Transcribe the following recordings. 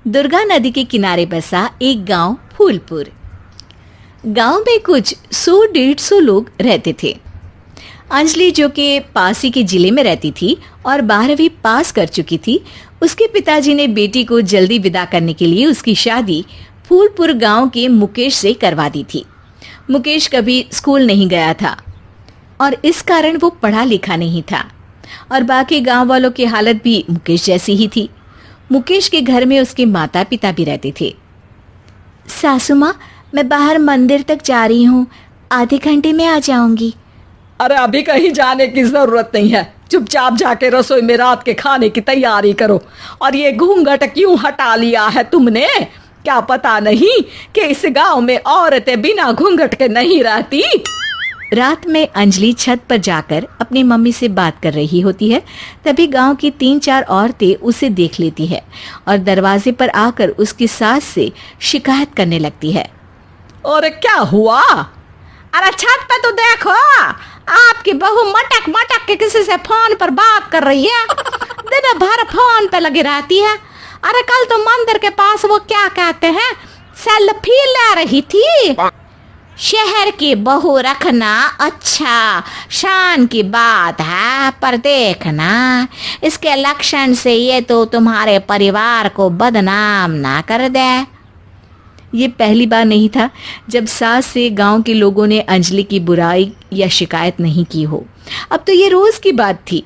दुर्गा नदी के किनारे बसा एक गांव फूलपुर। गांव में कुछ 100-150 लोग रहते थे। अंजलि, जो कि पास ही के जिले में रहती थी और 12वीं पास कर चुकी थी, उसके पिताजी ने बेटी को जल्दी विदा करने के लिए उसकी शादी फूलपुर गांव के मुकेश से करवा दी थी। मुकेश कभी स्कूल नहीं गया था और इस कारण वो पढ़ा लिखा नहीं था और बाकी गांव वालों की हालत भी मुकेश जैसी ही थी। मुकेश के घर में उसके माता पिता भी रहते थे। सासू माँ, मैं बाहर मंदिर तक जा रही हूँ, आधे घंटे में आ जाऊंगी। अरे अभी कहीं जाने की जरूरत नहीं है, चुपचाप जाके रसोई में रात के खाने की तैयारी करो। और ये घूंघट क्यों हटा लिया है तुमने? क्या पता नहीं कि इस गांव में औरतें बिना घूंघट के नहीं रहती? रात में अंजलि छत पर जाकर अपनी मम्मी से बात कर रही होती है। तभी गांव की 3-4 औरतें उसे देख लेती है और दरवाजे पर आकर उसकी सास से शिकायत करने लगती है। और क्या हुआ? अरे छत पे तो देखो, आपकी बहू मटक मटक के किसी से फोन पर बात कर रही है। दिन भर फोन पे लगी रहती है। अरे कल तो मंदिर के पास वो क्या कहते हैं, सेल्फी ले रही थी। शहर की बहू रखना अच्छा शान की बात है, पर देखना इसके लक्षण से ये तो तुम्हारे परिवार को बदनाम ना कर दे। ये पहली बार नहीं था जब सास से गांव के लोगों ने अंजलि की बुराई या शिकायत नहीं की हो। अब तो ये रोज की बात थी।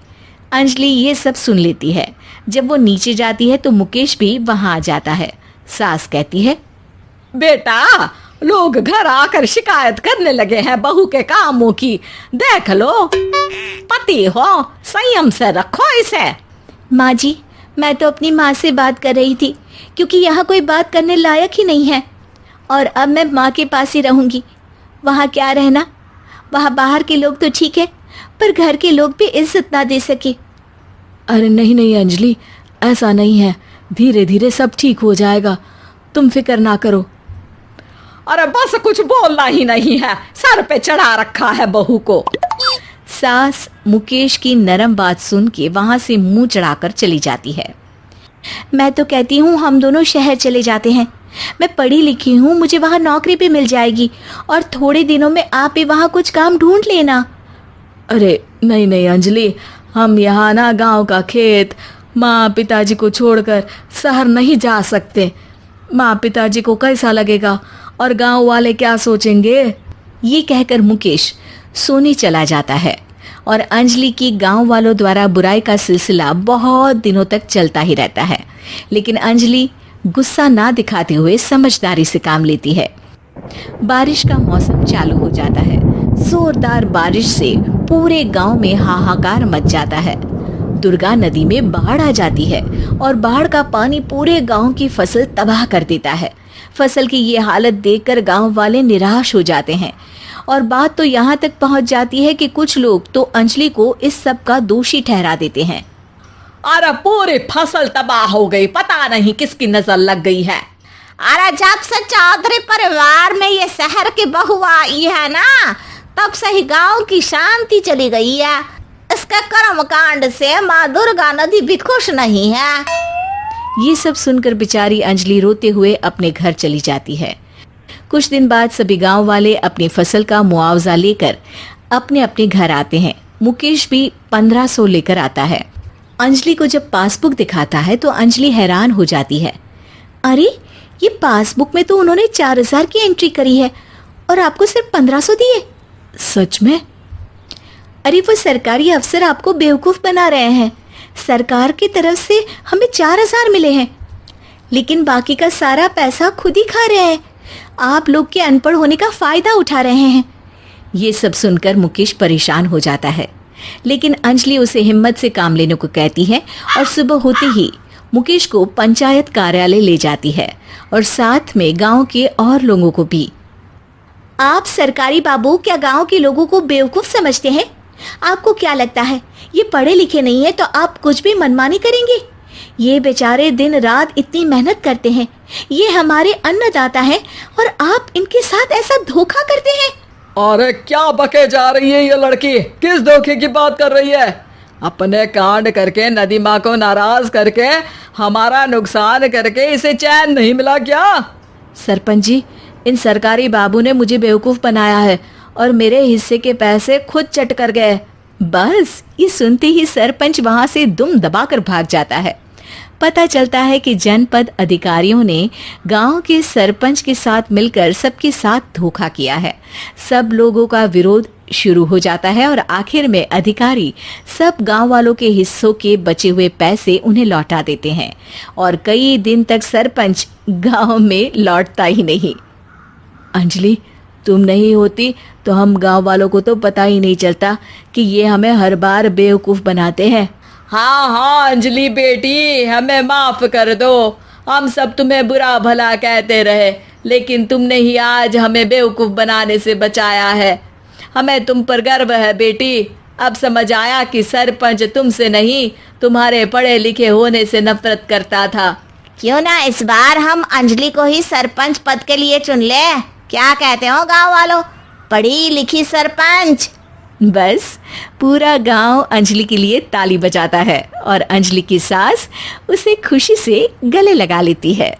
अंजलि ये सब सुन लेती है। जब वो नीचे जाती है तो मुकेश भी वहां आ जाता है। सास कहती है, बेटा, लोग घर आकर शिकायत करने लगे हैं बहू के कामों की, देख लो। पति हो, संयम से रखो इसे। माँ जी, मैं तो अपनी माँ से बात कर रही थी, क्योंकि यहाँ कोई बात करने लायक ही नहीं है और अब मैं माँ के पास ही रहूंगी। वहाँ क्या रहना, वहाँ बाहर के लोग तो ठीक है, पर घर के लोग भी इज्जत ना दे सके। अरे नहीं नहीं अंजलि, ऐसा नहीं है, धीरे धीरे सब ठीक हो जाएगा, तुम फिक्र ना करो। अरे बस कुछ बोलना ही नहीं है, सर पे चढ़ा रखा है बहू को। सास मुकेश की नरम बात सुन के वहां से मुंह चढ़ाकर चली जाती है। मैं तो कहती हूँ हम दोनों शहर चले जाते हैं। मैं पढ़ी लिखी हूँ, मुझे वहाँ नौकरी भी मिल जाएगी और थोड़े दिनों में आप भी वहाँ कुछ काम ढूंढ लेना। अरे नहीं नहीं अंजलि, हम यहाँ ना गांव का खेत, माँ पिताजी को छोड़कर शहर नहीं जा सकते। माँ पिताजी को कैसा लगेगा और गांव वाले क्या सोचेंगे? ये कहकर मुकेश सोने चला जाता है और अंजलि की गांव वालों द्वारा बुराई का सिलसिला बहुत दिनों तक चलता ही रहता है। लेकिन अंजलि गुस्सा ना दिखाते हुए समझदारी से काम लेती है। बारिश का मौसम चालू हो जाता है। जोरदार बारिश से पूरे गांव में हाहाकार मच जाता है। दुर्गा नदी में बाढ़ आ जाती है और बाढ़ का पानी पूरे गांव की फसल तबाह कर देता है। फसल की ये हालत देखकर गांव वाले निराश हो जाते हैं और बात तो यहाँ तक पहुँच जाती है कि कुछ लोग तो अंजलि को इस सब का दोषी ठहरा देते हैं। अरे पूरी फसल तबाह हो गई, पता नहीं किसकी नजर लग गई है। अरे जब से चौधरी परिवार में ये शहर की बहू आई है ना, तब से ही गांव की शांति चली गई है। इसके कर्म कांड से माँ दुर्गा नदी भी खुश नहीं है। ये सब सुनकर बेचारी अंजलि रोते हुए अपने घर चली जाती है। कुछ दिन बाद सभी गांव वाले अपनी फसल का मुआवजा लेकर अपने अपने घर आते हैं। मुकेश भी 1500 लेकर आता है। अंजलि को जब पासबुक दिखाता है तो अंजलि हैरान हो जाती है। अरे, ये पासबुक में तो उन्होंने 4000 की एंट्री करी है और आपको सिर्फ 1500 दिए। सच में? अरे वो सरकारी अफसर आपको बेवकूफ बना रहे हैं। सरकार की तरफ से हमें 4000 मिले हैं, लेकिन बाकी का सारा पैसा खुद ही खा रहे हैं। आप लोग के अनपढ़ होने का फायदा उठा रहे हैं। ये सब सुनकर मुकेश परेशान हो जाता है, लेकिन अंजलि उसे हिम्मत से काम लेने को कहती है और सुबह होते ही मुकेश को पंचायत कार्यालय ले जाती है और साथ में गांव के और लोगों को भी। आप सरकारी बाबू क्या गांव के लोगों को बेवकूफ समझते हैं? आपको क्या लगता है ये पढ़े लिखे नहीं है तो आप कुछ भी मनमानी करेंगे? ये बेचारे दिन रात इतनी मेहनत करते हैं, ये हमारे अन्नदाता हैं और आप इनके साथ ऐसा धोखा करते हैं। अरे क्या बके जा रही है ये लड़की, किस धोखे की बात कर रही है? अपने कांड करके नदी माँ को नाराज करके हमारा नुकसान करके इसे चैन नहीं मिला क्या? सरपंच जी, इन सरकारी बाबू ने मुझे बेवकूफ बनाया है और मेरे हिस्से के पैसे खुद चट कर गए। बस ये सुनते ही सरपंच वहां से दुम दबाकर भाग जाता है। पता चलता है कि जनपद अधिकारियों ने गांव के सरपंच के साथ मिलकर सबके साथ धोखा किया है। सब लोगों का विरोध शुरू हो जाता है और आखिर में अधिकारी सब गांव वालों के हिस्सों के बचे हुए पैसे उन्हें लौटा देते हैं और कई दिन तक सरपंच गांव में लौटता ही नहीं। अंजलि, तुम नहीं होती तो हम गांव वालों को तो पता ही नहीं चलता कि ये हमें हर बार बेवकूफ बनाते हैं। हाँ हाँ अंजलि बेटी, हमें माफ कर दो। हम सब तुम्हें बुरा भला कहते रहे, लेकिन तुमने ही आज हमें बेवकूफ बनाने से बचाया है। हमें तुम पर गर्व है बेटी। अब समझ आया कि सरपंच तुमसे नहीं, तुम्हारे पढ़े लिखे होने से नफरत करता था। क्यों ना इस बार हम अंजलि को ही सरपंच पद के लिए चुन ले? क्या कहते हो गांव वालों? पढ़ी लिखी सरपंच। बस पूरा गांव अंजलि के लिए ताली बजाता है और अंजलि की सास उसे खुशी से गले लगा लेती है।